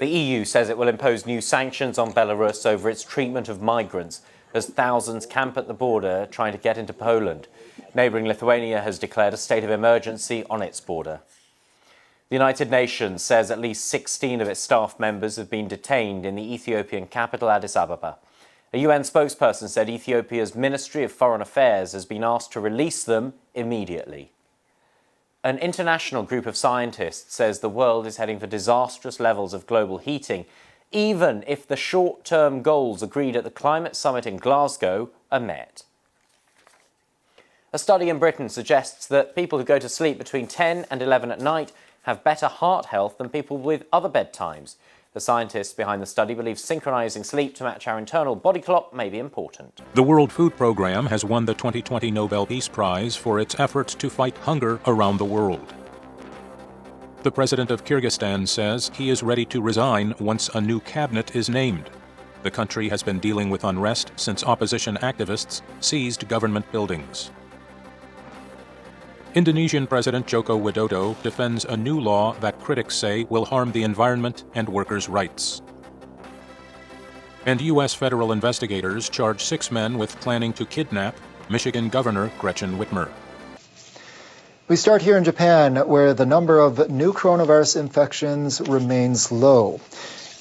The EU says it will impose new sanctions on Belarus over its treatment of migrants as thousands camp at the border trying to get into Poland. Neighbouring Lithuania has declared a state of emergency on its border. The United Nations says at least 16 of its staff members have been detained in the Ethiopian capital, Addis Ababa. A UN spokesperson said Ethiopia's Ministry of Foreign Affairs has been asked to release them immediately. An international group of scientists says the world is heading for disastrous levels of global heating, even if the short-term goals agreed at the climate summit in Glasgow are met. A study in Britain suggests that people who go to sleep between 10 and 11 at night have better heart health than people with other bedtimes. The scientists behind the study believe synchronizing sleep to match our internal body clock may be important. The World Food Programme has won the 2020 Nobel Peace Prize for its efforts to fight hunger around the world. The president of Kyrgyzstan says he is ready to resign once a new cabinet is named. The country has been dealing with unrest since opposition activists seized government buildings. Indonesian President Joko Widodo defends a new law that critics say will harm the environment and workers' rights. And U.S. federal investigators charge 6 men with planning to kidnap Michigan Governor Gretchen Whitmer. We start here in Japan, where the number of new coronavirus infections remains low.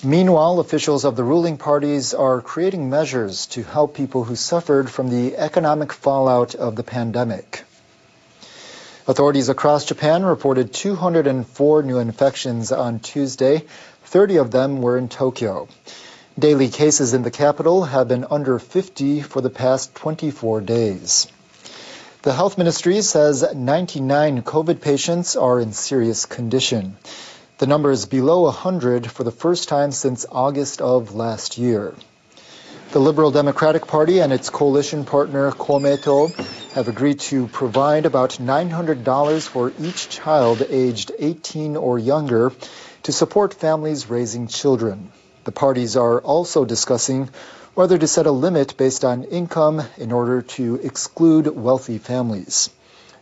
Meanwhile, officials of the ruling parties are creating measures to help people who suffered from the economic fallout of the pandemic. Authorities across Japan reported 204 new infections on Tuesday. 30 of them were in Tokyo. Daily cases in the capital have been under 50 for the past 24 days. The health ministry says 99 COVID patients are in serious condition. The number is below 100 for the first time since August of last year. The Liberal Democratic Party and its coalition partner Komeito have agreed to provide about $900 for each child aged 18 or younger to support families raising children. The parties are also discussing whether to set a limit based on income in order to exclude wealthy families.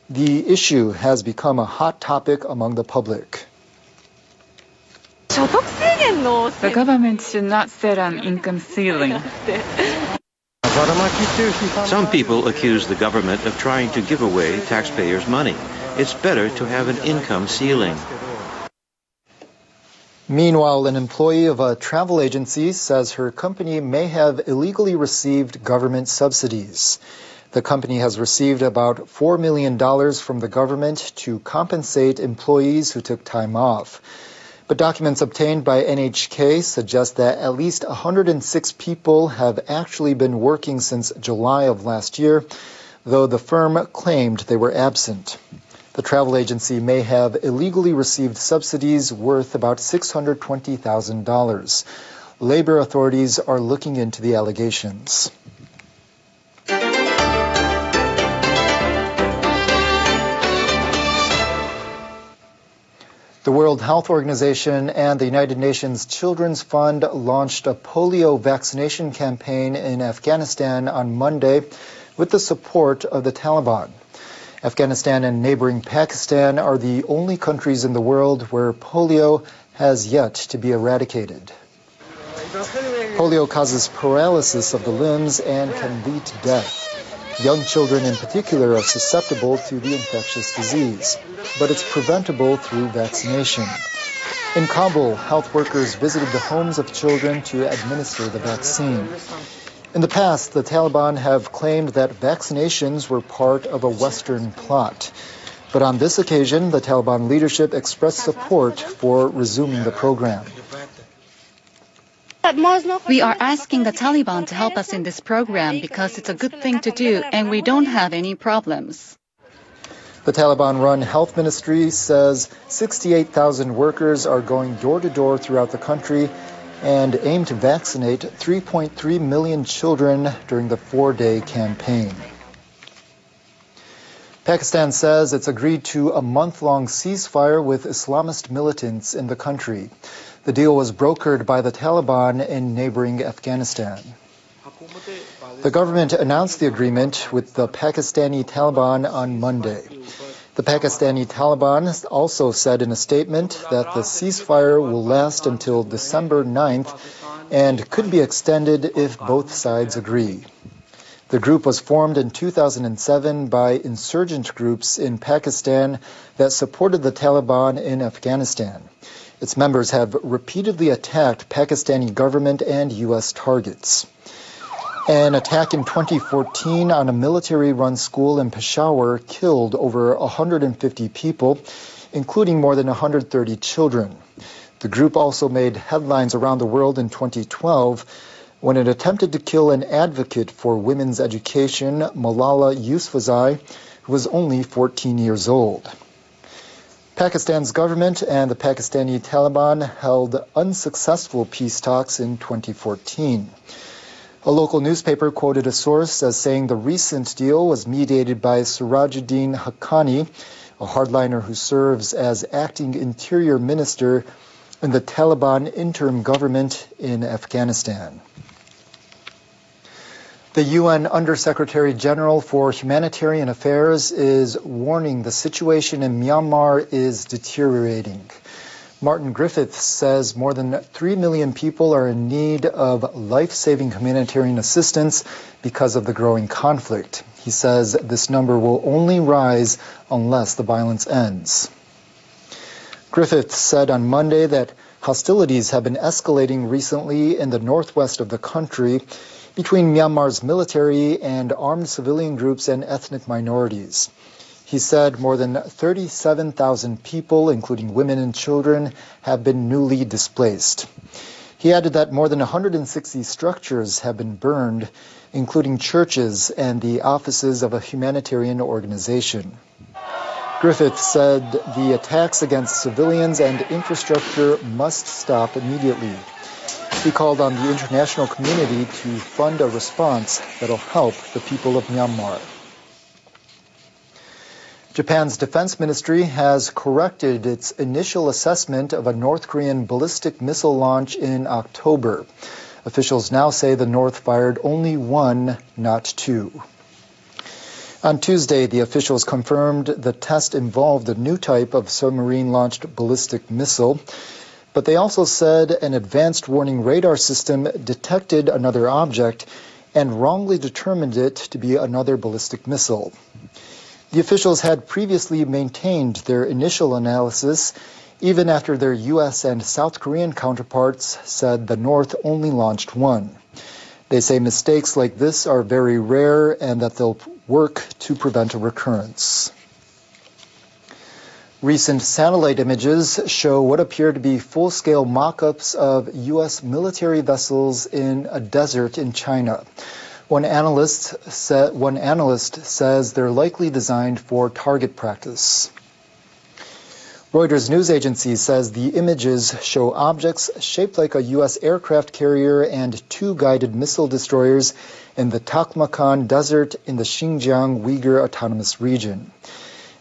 The issue has become a hot topic among the public. The government should not set an income ceiling. Some people accuse the government of trying to give away taxpayers' money. It's better to have an income ceiling. Meanwhile, an employee of a travel agency says her company may have illegally received government subsidies. The company has received about $4 million from the government to compensate employees who took time off. But documents obtained by NHK suggest that at least 106 people have actually been working since July of last year, though the firm claimed they were absent. The travel agency may have illegally received subsidies worth about $620,000. Labor authorities are looking into the allegations. The World Health Organization and the United Nations Children's Fund launched a polio vaccination campaign in Afghanistan on Monday with the support of the Taliban. Afghanistan and neighboring Pakistan are the only countries in the world where polio has yet to be eradicated. Polio causes paralysis of the limbs and can lead to death. Young children in particular are susceptible to the infectious disease, but it's preventable through vaccination. In Kabul, health workers visited the homes of children to administer the vaccine. In the past, the Taliban have claimed that vaccinations were part of a Western plot. But on this occasion, the Taliban leadership expressed support for resuming the program. We are asking the Taliban to help us in this program because it's a good thing to do and we don't have any problems. The Taliban-run health ministry says 68,000 workers are going door-to-door throughout the country and aim to vaccinate 3.3 million children during the 4-day campaign. Pakistan says it's agreed to a month-long ceasefire with Islamist militants in the country. The deal was brokered by the Taliban in neighboring Afghanistan. The government announced the agreement with the Pakistani Taliban on Monday. The Pakistani Taliban also said in a statement that the ceasefire will last until December 9th and could be extended if both sides agree. The group was formed in 2007 by insurgent groups in Pakistan that supported the Taliban in Afghanistan. Its members have repeatedly attacked Pakistani government and U.S. targets. An attack in 2014 on a military-run school in Peshawar killed over 150 people, including more than 130 children. The group also made headlines around the world in 2012 when it attempted to kill an advocate for women's education, Malala Yousafzai, who was only 14 years old. Pakistan's government and the Pakistani Taliban held unsuccessful peace talks in 2014. A local newspaper quoted a source as saying the recent deal was mediated by Sirajuddin Haqqani, a hardliner who serves as acting interior minister in the Taliban interim government in Afghanistan. The UN Undersecretary General for Humanitarian Affairs is warning the situation in Myanmar is deteriorating. Martin Griffiths says more than 3 million people are in need of life-saving humanitarian assistance because of the growing conflict. He says this number will only rise unless the violence ends. Griffiths said on Monday that hostilities have been escalating recently in the northwest of the country between Myanmar's military and armed civilian groups and ethnic minorities. He said more than 37,000 people, including women and children, have been newly displaced. He added that more than 160 structures have been burned, including churches and the offices of a humanitarian organization. Griffith said the attacks against civilians and infrastructure must stop immediately. He called on the international community to fund a response that will help the people of Myanmar. Japan's defense ministry has corrected its initial assessment of a North Korean ballistic missile launch in October. Officials now say the North fired only one, not two. On Tuesday, the officials confirmed the test involved a new type of submarine-launched ballistic missile, but they also said an advanced warning radar system detected another object and wrongly determined it to be another ballistic missile. The officials had previously maintained their initial analysis, even after their U.S. and South Korean counterparts said the North only launched one. They say mistakes like this are very rare and that they'll work to prevent a recurrence. Recent satellite images show what appear to be full-scale mock-ups of U.S. military vessels in a desert in China. One analyst says they're likely designed for target practice. Reuters news agency says the images show objects shaped like a U.S. aircraft carrier and two guided missile destroyers in the Taklamakan Desert in the Xinjiang Uyghur Autonomous Region.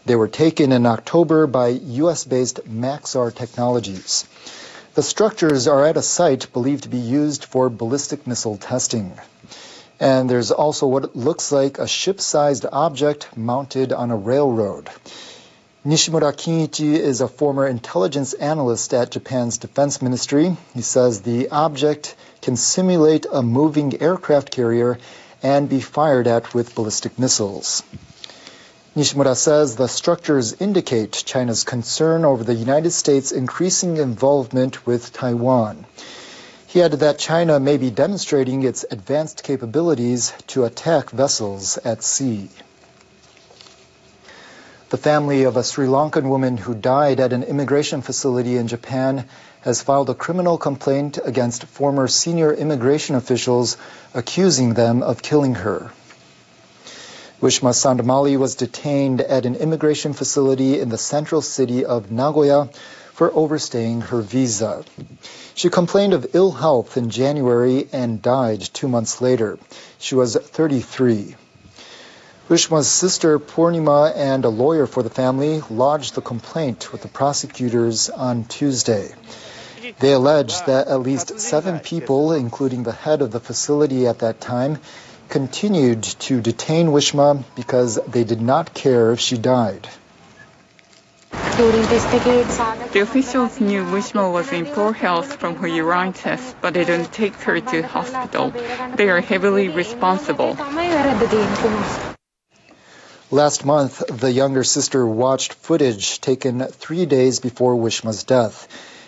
They were taken in October by U.S.-based Maxar Technologies. The structures are at a site believed to be used for ballistic missile testing. And there's also what looks like a ship-sized object mounted on a railroad. Nishimura Kinichi is a former intelligence analyst at Japan's defense ministry. He says the object can simulate a moving aircraft carrier and be fired at with ballistic missiles. Nishimura says the structures indicate China's concern over the United States' increasing involvement with Taiwan. He added that China may be demonstrating its advanced capabilities to attack vessels at sea. The family of a Sri Lankan woman who died at an immigration facility in Japan has filed a criminal complaint against former senior immigration officials, accusing them of killing her. Wishma Sandamali was detained at an immigration facility in the central city of Nagoya for overstaying her visa. She complained of ill health in January and died 2 months later. She was 33. Wishma's sister Purnima and a lawyer for the family lodged the complaint with the prosecutors on Tuesday. They alleged that at least 7 people, including the head of the facility at that time, continued to detain Wishma because they did not care if she died. The officials knew Wishma was in poor health from her urine test, but they didn't take her to hospital. They are heavily responsible. Last month, the younger sister watched footage taken 3 days before Wishma's death.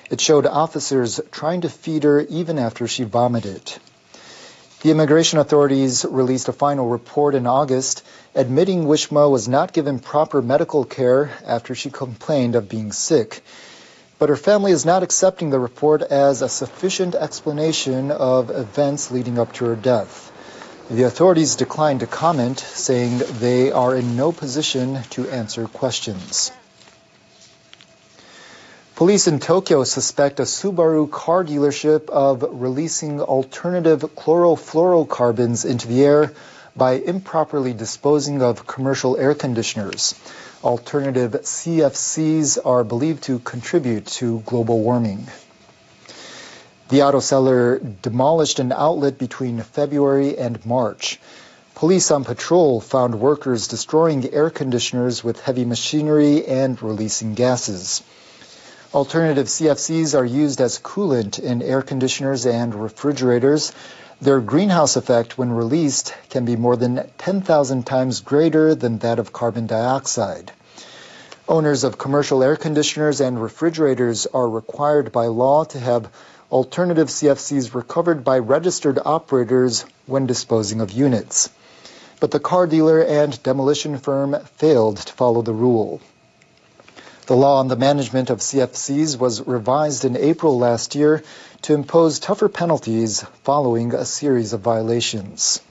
It showed officers trying to feed her even after she vomited. The immigration authorities released a final report in August admitting Wishma was not given proper medical care after she complained of being sick. But her family is not accepting the report as a sufficient explanation of events leading up to her death. The authorities declined to comment, saying they are in no position to answer questions. Police in Tokyo suspect a Subaru car dealership of releasing alternative chlorofluorocarbons into the air by improperly disposing of commercial air conditioners. Alternative CFCs are believed to contribute to global warming. The auto seller demolished an outlet between February and March. Police on patrol found workers destroying air conditioners with heavy machinery and releasing gases. Alternative CFCs are used as coolant in air conditioners and refrigerators. Their greenhouse effect when released can be more than 10,000 times greater than that of carbon dioxide. Owners of commercial air conditioners and refrigerators are required by law to have alternative CFCs recovered by registered operators when disposing of units. But the car dealer and demolition firm failed to follow the rule. The law on the management of CFCs was revised in April last year to impose tougher penalties following a series of violations.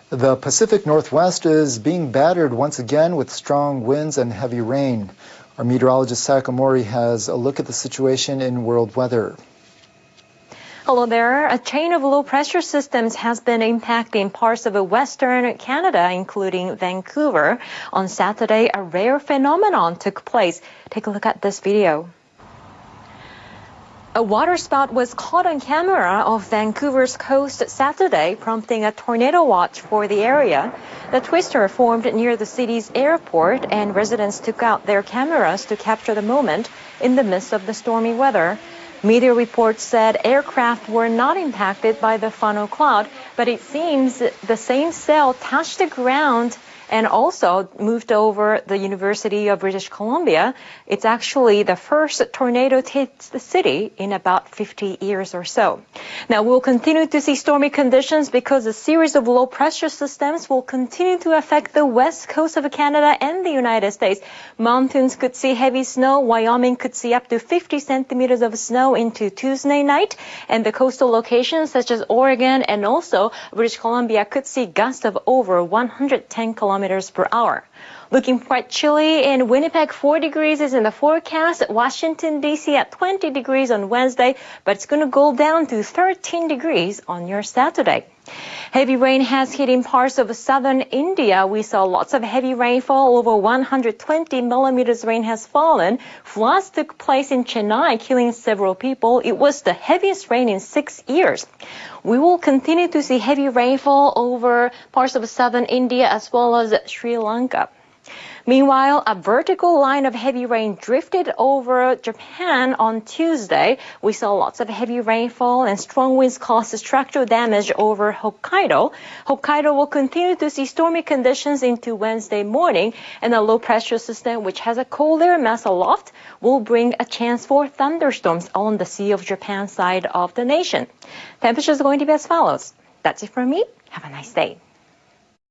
The Pacific Northwest is being battered once again with strong winds and heavy rain. Our meteorologist Sakamori has a look at the situation in world weather. Hello there. A chain of low-pressure systems has been impacting parts of western Canada, including Vancouver. On Saturday, a rare phenomenon took place. Take a look at this video. A waterspout was caught on camera off Vancouver's coast Saturday, prompting a tornado watch for the area. The twister formed near the city's airport, and residents took out their cameras to capture the moment in the midst of the stormy weather. Media reports said aircraft were not impacted by the funnel cloud, but it seems the same cell touched the ground and also moved over the University of British Columbia. It's actually the first tornado to hit the city in about 50 years or so. Now, we'll continue to see stormy conditions because a series of low-pressure systems will continue to affect the west coast of Canada and the United States. Mountains could see heavy snow. Wyoming could see up to 50 centimeters of snow into Tuesday night. And the coastal locations such as Oregon and also British Columbia could see gusts of over 110 kilometers per hour. Looking quite chilly in Winnipeg, 4 degrees is in the forecast. Washington, D.C. at 20 degrees on Wednesday, but it's going to go down to 13 degrees on your Saturday. Heavy rain has hit in parts of southern India. We saw lots of heavy rainfall. Over 120 millimeters rain has fallen. Floods took place in Chennai, killing several people. It was the heaviest rain in 6 years. We will continue to see heavy rainfall over parts of southern India as well as Sri Lanka. Meanwhile, a vertical line of heavy rain drifted over Japan on Tuesday. We saw lots of heavy rainfall and strong winds caused structural damage over Hokkaido. Hokkaido will continue to see stormy conditions into Wednesday morning, and a low-pressure system which has a cold air mass aloft will bring a chance for thunderstorms on the Sea of Japan side of the nation. Temperature is going to be as follows. That's it from me. Have a nice day.